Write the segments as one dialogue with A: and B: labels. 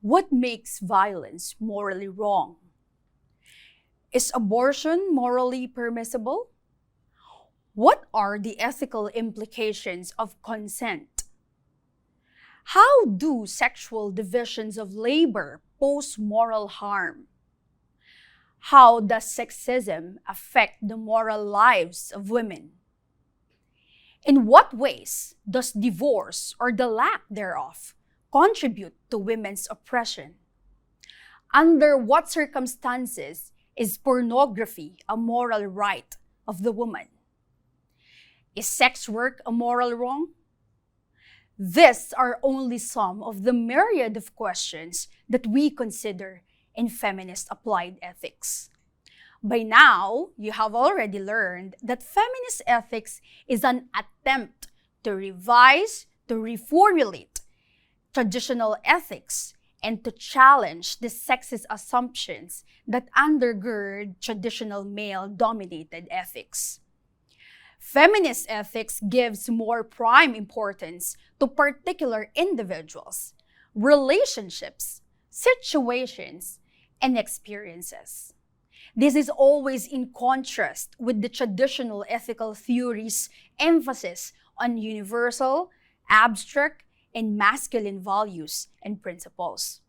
A: What makes violence morally wrong? Is abortion morally permissible? What are the ethical implications of consent? How do sexual divisions of labor pose moral harm? How does sexism affect the moral lives of women? In what ways does divorce or the lack thereof contribute to women's oppression? Under what circumstances is pornography a moral right of the woman? Is sex work a moral wrong? These are only some of the myriad of questions that we consider in feminist applied ethics. By now, you have already learned that feminist ethics is an attempt to revise, to reformulate traditional ethics, and to challenge the sexist assumptions that undergird traditional male-dominated ethics. Feminist ethics gives more prime importance to particular individuals, relationships, situations, and experiences. This is always in contrast with the traditional ethical theory's emphasis on universal, abstract, and masculine values and principles.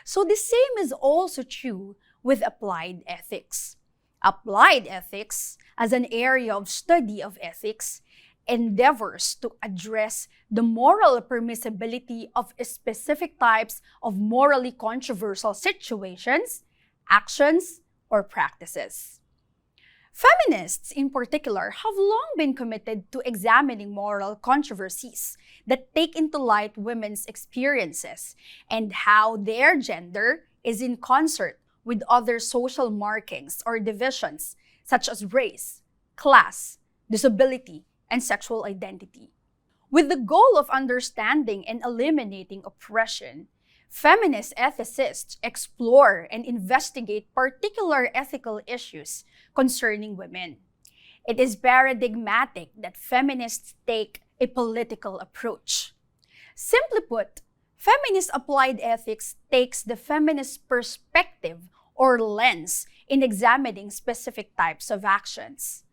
A: So the same is also true with applied ethics. Applied ethics, as an area of study of ethics, endeavors to address the moral permissibility of specific types of morally controversial situations, actions, or practices. Feminists, in particular, have long been committed to examining moral controversies that take into light women's experiences and how their gender is in concert with other social markings or divisions such as race, class, disability, and sexual identity. With the goal of understanding and eliminating oppression, feminist ethicists explore and investigate particular ethical issues concerning women. It is paradigmatic that feminists take a political approach. Simply put, feminist applied ethics takes the feminist perspective or lens in examining specific types of actions.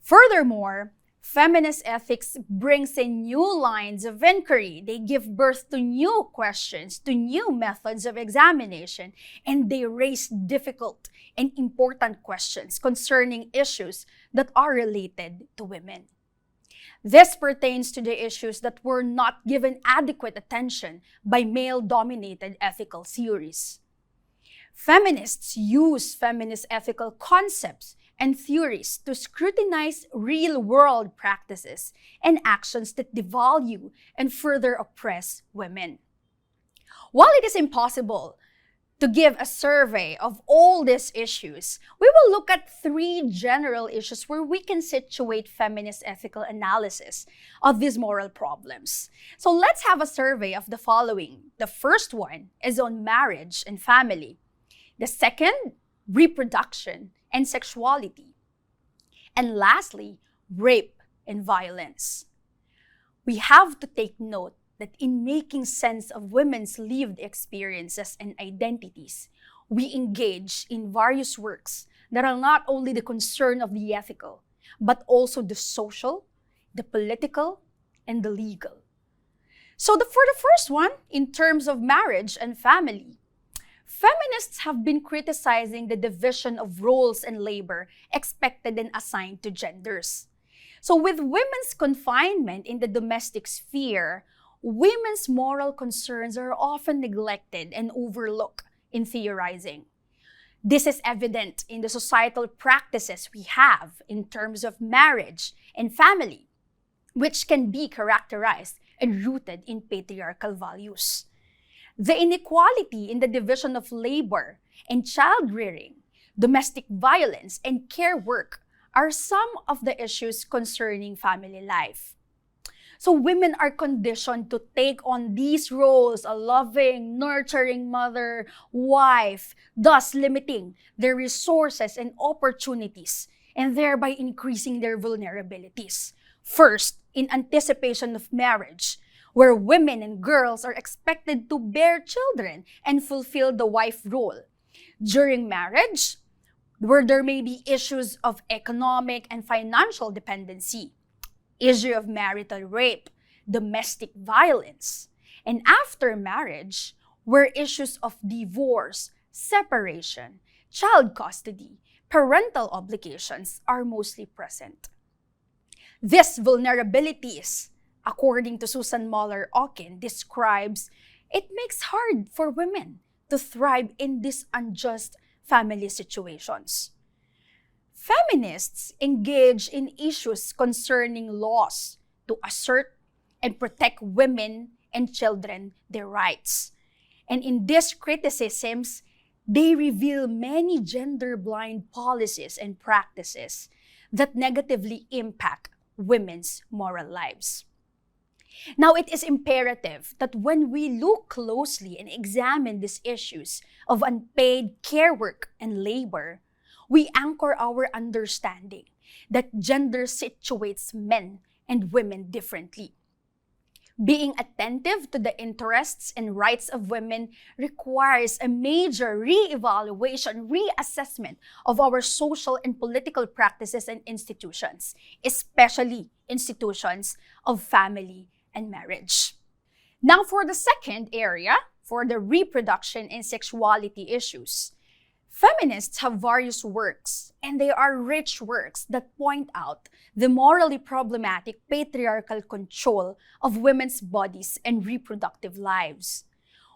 A: Furthermore, feminist ethics brings in new lines of inquiry. They give birth to new questions, to new methods of examination, and they raise difficult and important questions concerning issues that are related to women. This pertains to the issues that were not given adequate attention by male-dominated ethical theories. Feminists use feminist ethical concepts and theories to scrutinize real-world practices and actions that devalue and further oppress women. While it is impossible to give a survey of all these issues, we will look at three general issues where we can situate feminist ethical analysis of these moral problems. So let's have a survey of the following. The first one is on marriage and family. The second, reproduction and sexuality. And lastly, rape and violence. We have to take note that in making sense of women's lived experiences and identities, we engage in various works that are not only the concern of the ethical, but also the social, the political, and the legal. So for the first one, in terms of marriage and family, feminists have been criticizing the division of roles in labor expected and assigned to genders. So with women's confinement in the domestic sphere, women's moral concerns are often neglected and overlooked in theorizing. This is evident in the societal practices we have in terms of marriage and family, which can be characterized and rooted in patriarchal values. The inequality in the division of labor and child rearing, domestic violence, and care work are some of the issues concerning family life. So women are conditioned to take on these roles, a loving, nurturing mother, wife, thus limiting their resources and opportunities, and thereby increasing their vulnerabilities. First, in anticipation of marriage, where women and girls are expected to bear children and fulfill the wife role. During marriage, where there may be issues of economic and financial dependency, issue of marital rape, domestic violence, and after marriage, where issues of divorce, separation, child custody, parental obligations are mostly present. These vulnerabilities, according to Susan Moller-Okin, describes it makes hard for women to thrive in these unjust family situations. Feminists engage in issues concerning laws to assert and protect women and children their rights. And in these criticisms, they reveal many gender-blind policies and practices that negatively impact women's moral lives. Now, it is imperative that when we look closely and examine these issues of unpaid care work and labor, we anchor our understanding that gender situates men and women differently. Being attentive to the interests and rights of women requires a major re-evaluation, reassessment of our social and political practices and institutions, especially institutions of family and marriage. Now for the second area, for the reproduction and sexuality issues. Feminists have various works, and they are rich works that point out the morally problematic patriarchal control of women's bodies and reproductive lives.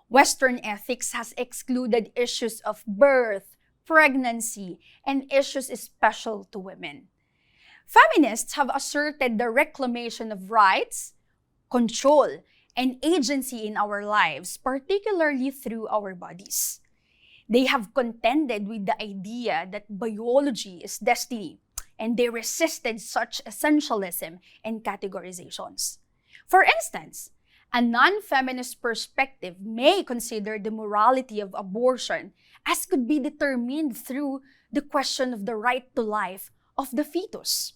A: Western ethics has excluded issues of birth, pregnancy, and issues special to women. Feminists have asserted the reclamation of rights, control, and agency in our lives, particularly through our bodies. They have contended with the idea that biology is destiny, and they resisted such essentialism and categorizations. For instance, a non-feminist perspective may consider the morality of abortion as could be determined through the question of the right to life of the fetus.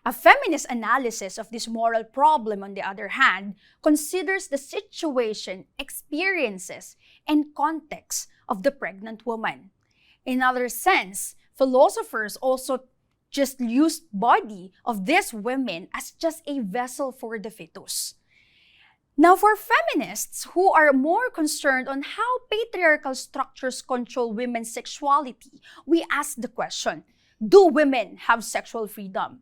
A: A feminist analysis of this moral problem, on the other hand, considers the situation, experiences, and context of the pregnant woman. In other sense, philosophers also just used body of these women as just a vessel for the fetus. Now, for feminists who are more concerned on how patriarchal structures control women's sexuality, we ask the question, do women have sexual freedom?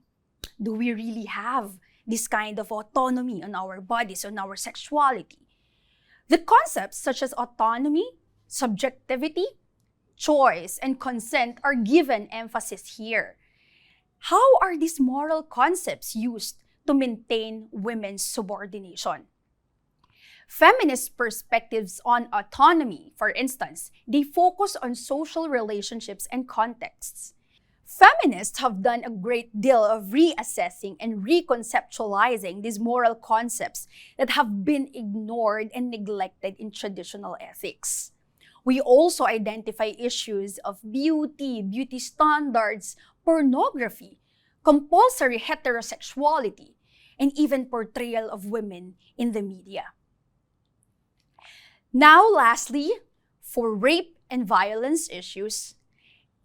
A: Do we really have this kind of autonomy on our bodies, on our sexuality? The concepts such as autonomy, subjectivity, choice, and consent are given emphasis here. How are these moral concepts used to maintain women's subordination? Feminist perspectives on autonomy, for instance, they focus on social relationships and contexts. Feminists have done a great deal of reassessing and reconceptualizing these moral concepts that have been ignored and neglected in traditional ethics. We also identify issues of beauty standards, pornography, compulsory heterosexuality, and even portrayal of women in the media. Now, lastly, for rape and violence issues,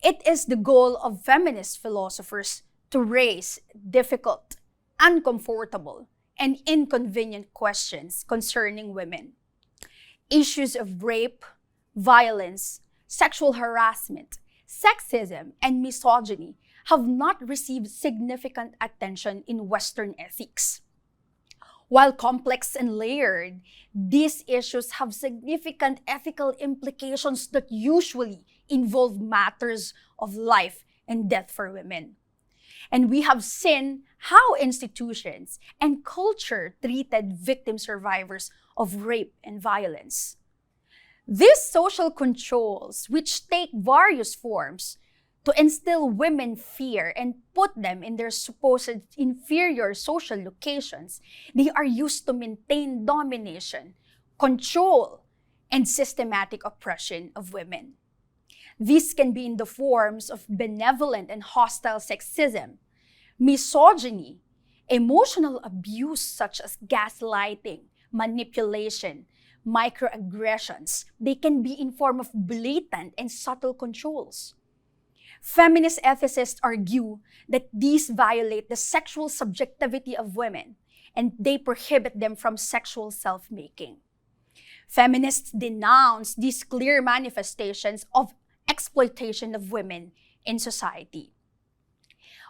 A: it is the goal of feminist philosophers to raise difficult, uncomfortable, and inconvenient questions concerning women. Issues of rape, violence, sexual harassment, sexism, and misogyny have not received significant attention in Western ethics. While complex and layered, these issues have significant ethical implications that usually involve matters of life and death for women. And we have seen how institutions and culture treated victim survivors of rape and violence. These social controls, which take various forms to instill women fear and put them in their supposed inferior social locations, they are used to maintain domination, control, and systematic oppression of women. These can be in the forms of benevolent and hostile sexism, misogyny, emotional abuse such as gaslighting, manipulation, microaggressions. They can be in form of blatant and subtle controls. Feminist ethicists argue that these violate the sexual subjectivity of women and they prohibit them from sexual self-making. Feminists denounce these clear manifestations of exploitation of women in society.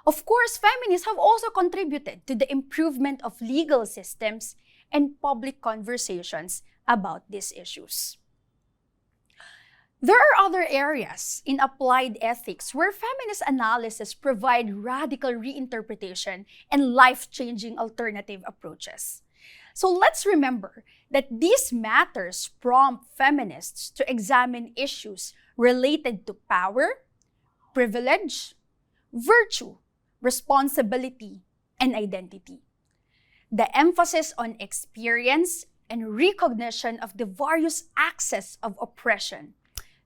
A: Of course, feminists have also contributed to the improvement of legal systems and public conversations about these issues. There are other areas in applied ethics where feminist analysis provide radical reinterpretation and life-changing alternative approaches. So let's remember that these matters prompt feminists to examine issues related to power, privilege, virtue, responsibility, and identity. The emphasis on experience and recognition of the various axes of oppression,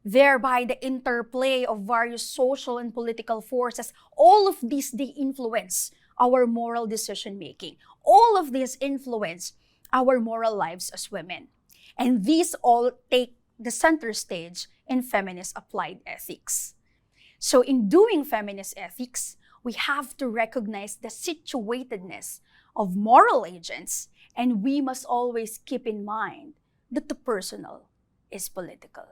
A: thereby the interplay of various social and political forces, all of these, they influence our moral decision-making. All of these influence our moral lives as women. And these all take the center stage in feminist applied ethics. So in doing feminist ethics, we have to recognize the situatedness of moral agents, and we must always keep in mind that the personal is political.